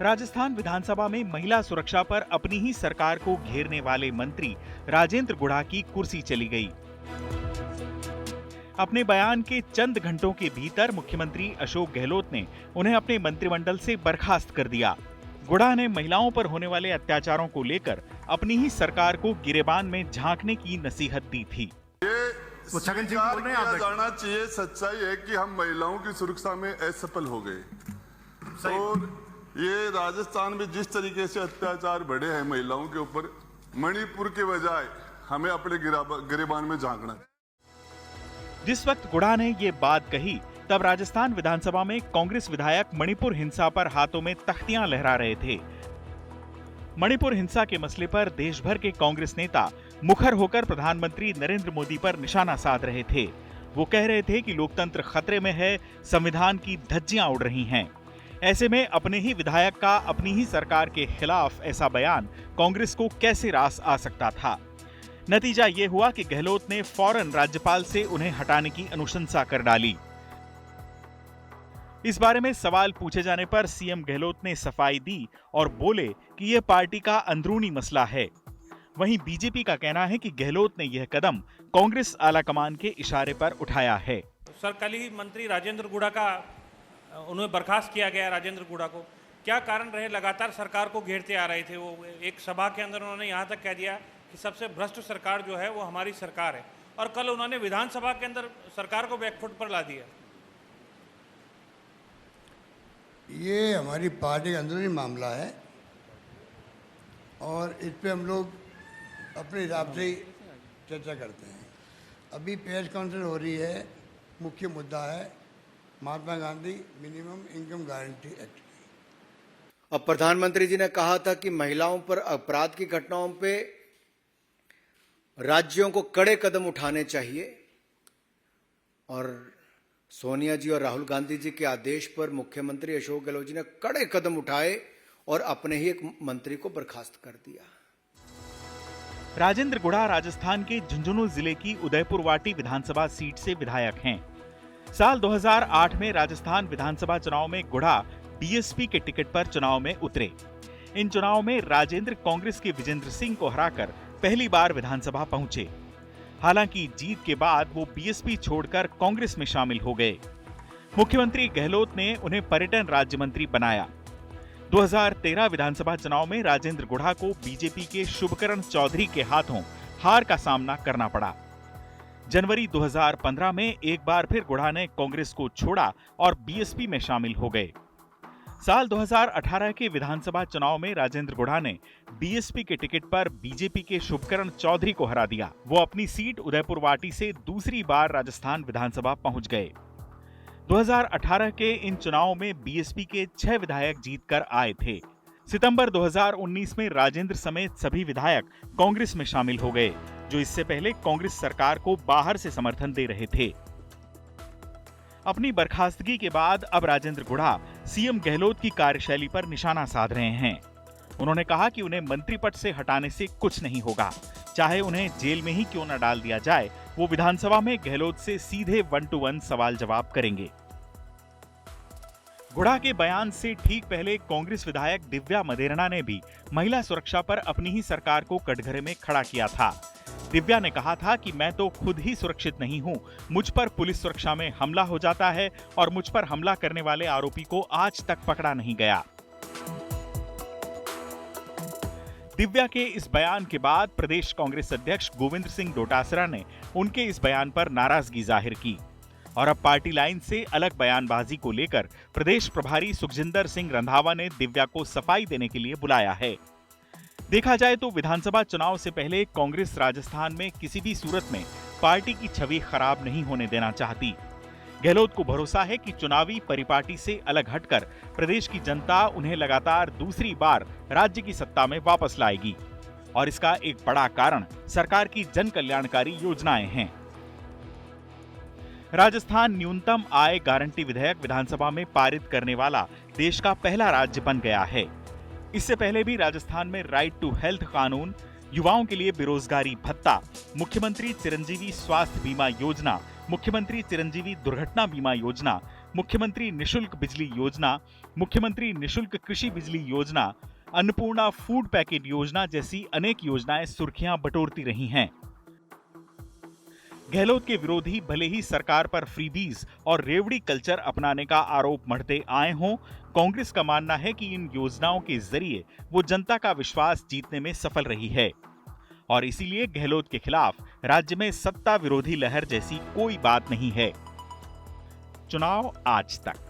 राजस्थान विधानसभा में महिला सुरक्षा पर अपनी ही सरकार को घेरने वाले मंत्री राजेंद्र गुढ़ा की कुर्सी चली गई। अपने बयान के चंद घंटों के भीतर मुख्यमंत्री अशोक गहलोत ने उन्हें अपने मंत्रिमंडल से बर्खास्त कर दिया। गुढ़ा ने महिलाओं पर होने वाले अत्याचारों को लेकर अपनी ही सरकार को गिरेबान में झांकने की नसीहत दी थी। तो छगन जी बोल रहे हैं, आप जाना चाहिए। सच्चाई है कि हम महिलाओं की सुरक्षा में असफल हो गए और ये राजस्थान में जिस तरीके से अत्याचार बढ़े हैं महिलाओं के ऊपर, मणिपुर के बजाय हमें अपने गिरेबान में झांकना है। जिस वक्त गुढ़ा ने ये बात कही तब राजस्थान विधानसभा में कांग्रेस विधायक मणिपुर हिंसा पर हाथों में तख्तियां लहरा रहे थे। मणिपुर हिंसा के मसले पर देश भर के कांग्रेस नेता मुखर होकर प्रधानमंत्री नरेंद्र मोदी पर निशाना साध रहे थे। वो कह रहे थे कि लोकतंत्र खतरे में है, संविधान की धज्जियां उड़ रही हैं। ऐसे में अपने ही विधायक का अपनी ही सरकार के खिलाफ ऐसा बयान कांग्रेस को कैसे रास आ सकता था। नतीजा ये हुआ कि गहलोत ने फौरन राज्यपाल से उन्हें हटाने की अनुशंसा कर डाली। इस बारे में सवाल पूछे जाने पर सीएम गहलोत ने सफाई दी और बोले कि यह पार्टी का अंदरूनी मसला है। वहीं बीजेपी का कहना है कि गहलोत ने यह कदम कांग्रेस आलाकमान के इशारे पर उठाया है। सर, कल ही मंत्री राजेंद्र गुढ़ा का उन्हें बर्खास्त किया गया। राजेंद्र गुढ़ा को क्या कारण रहे? लगातार सरकार को घेरते आ रहे थे। वो एक सभा के अंदर उन्होंने यहाँ तक कह दिया कि सबसे भ्रष्ट सरकार जो है वो हमारी सरकार है, और कल उन्होंने विधानसभा के अंदर सरकार को बैकफुट पर ला दिया। ये हमारी पार्टी का अंदरूनी मामला है और इस पे हम लोग अपने हिसाब से ही चर्चा करते हैं। अभी प्रेस कॉन्फ्रेंस हो रही है, मुख्य मुद्दा है Mahatma Gandhi minimum income guarantee act. अब प्रधानमंत्री जी ने कहा था कि महिलाओं पर अपराध की घटनाओं पे राज्यों को कड़े कदम उठाने चाहिए, और सोनिया जी और राहुल गांधी जी के आदेश पर मुख्यमंत्री अशोक गहलोत जी ने कड़े कदम उठाए और अपने ही एक मंत्री को बर्खास्त कर दिया। राजेंद्र गुढ़ा राजस्थान के झुंझुनू जिले की उदयपुर वाटी विधानसभा सीट से विधायक हैं। साल 2008 में राजस्थान विधानसभा चुनाव में गुढ़ा बीएसपी के टिकट पर चुनाव में उतरे। इन चुनाव में राजेंद्र कांग्रेस के विजेंद्र सिंह को हराकर पहली बार विधानसभा पहुंचे। हालांकि जीत के बाद वो बीएसपी छोड़कर कांग्रेस में शामिल हो गए। मुख्यमंत्री गहलोत ने उन्हें पर्यटन राज्य मंत्री बनाया। 2013 विधानसभा चुनाव में राजेंद्र गुढ़ा को बीजेपी के शुभकरण चौधरी के हाथों हार का सामना करना पड़ा। जनवरी 2015 में एक बार फिर गुढ़ा ने कांग्रेस को छोड़ा और बीएसपी में शामिल हो गए। साल 2018 के विधानसभा चुनाव में राजेंद्र गुढ़ा ने बीएसपी के टिकट पर बीजेपी के शुभकरण चौधरी को हरा दिया। वो अपनी सीट उदयपुर वाटी से दूसरी बार राजस्थान विधानसभा पहुंच गए। 2018 के इन चुनावों में बीएसपी के 6 विधायक जीतकर आए थे। सितंबर 2019 में राजेंद्र समेत सभी विधायक कांग्रेस में शामिल हो गए, जो इससे पहले कांग्रेस सरकार को बाहर से समर्थन दे रहे थे। अपनी बर्खास्तगी के बाद अब राजेंद्र गुढ़ा सीएम गहलोत की कार्यशैली पर निशाना साध रहे हैं। उन्होंने कहा कि उन्हें मंत्री पद से हटाने से कुछ नहीं होगा, चाहे उन्हें जेल में ही क्यों न डाल दिया जाए, वो विधानसभा में गहलोत से सीधे 1-to-1 सवाल जवाब करेंगे। गुढ़ा के बयान से ठीक पहले कांग्रेस विधायक दिव्या मदेरणा ने भी महिला सुरक्षा पर अपनी ही सरकार को कटघरे में खड़ा किया था। दिव्या ने कहा था कि मैं तो खुद ही सुरक्षित नहीं हूं, मुझ पर पुलिस सुरक्षा में हमला हो जाता है और मुझ पर हमला करने वाले आरोपी को आज तक पकड़ा नहीं गया। दिव्या के इस बयान के बाद प्रदेश कांग्रेस अध्यक्ष गोविंद सिंह डोटासरा ने उनके इस बयान पर नाराजगी जाहिर की और अब पार्टी लाइन से अलग बयानबाजी को लेकर प्रदेश प्रभारी सुखजिंदर सिंह रंधावा ने दिव्या को सफाई देने के लिए बुलाया है। देखा जाए तो विधानसभा चुनाव से पहले कांग्रेस राजस्थान में किसी भी सूरत में पार्टी की छवि खराब नहीं होने देना चाहती। गहलोत को भरोसा है कि चुनावी परिपाटी से अलग हटकर प्रदेश की जनता उन्हें लगातार दूसरी बार राज्य की सत्ता में वापस लाएगी, और इसका एक बड़ा कारण सरकार की जन कल्याणकारी योजनाएं हैं। राजस्थान न्यूनतम आय गारंटी विधेयक विधानसभा में पारित करने वाला देश का पहला राज्य बन गया है। इससे पहले भी राजस्थान में राइट टू हेल्थ कानून, युवाओं के लिए बेरोजगारी भत्ता, मुख्यमंत्री चिरंजीवी स्वास्थ्य बीमा योजना, मुख्यमंत्री चिरंजीवी दुर्घटना बीमा योजना, मुख्यमंत्री निशुल्क बिजली योजना, मुख्यमंत्री निशुल्क कृषि बिजली योजना, अन्नपूर्णा फूड पैकेट योजना जैसी अनेक योजनाएं सुर्खियां बटोरती रही हैं। गहलोत के विरोधी भले ही सरकार पर फ्रीबीज और रेवड़ी कल्चर अपनाने का आरोप मढ़ते आए हों, कांग्रेस का मानना है कि इन योजनाओं के जरिए वो जनता का विश्वास जीतने में सफल रही है और इसीलिए गहलोत के खिलाफ राज्य में सत्ता विरोधी लहर जैसी कोई बात नहीं है। चुनाव आज तक।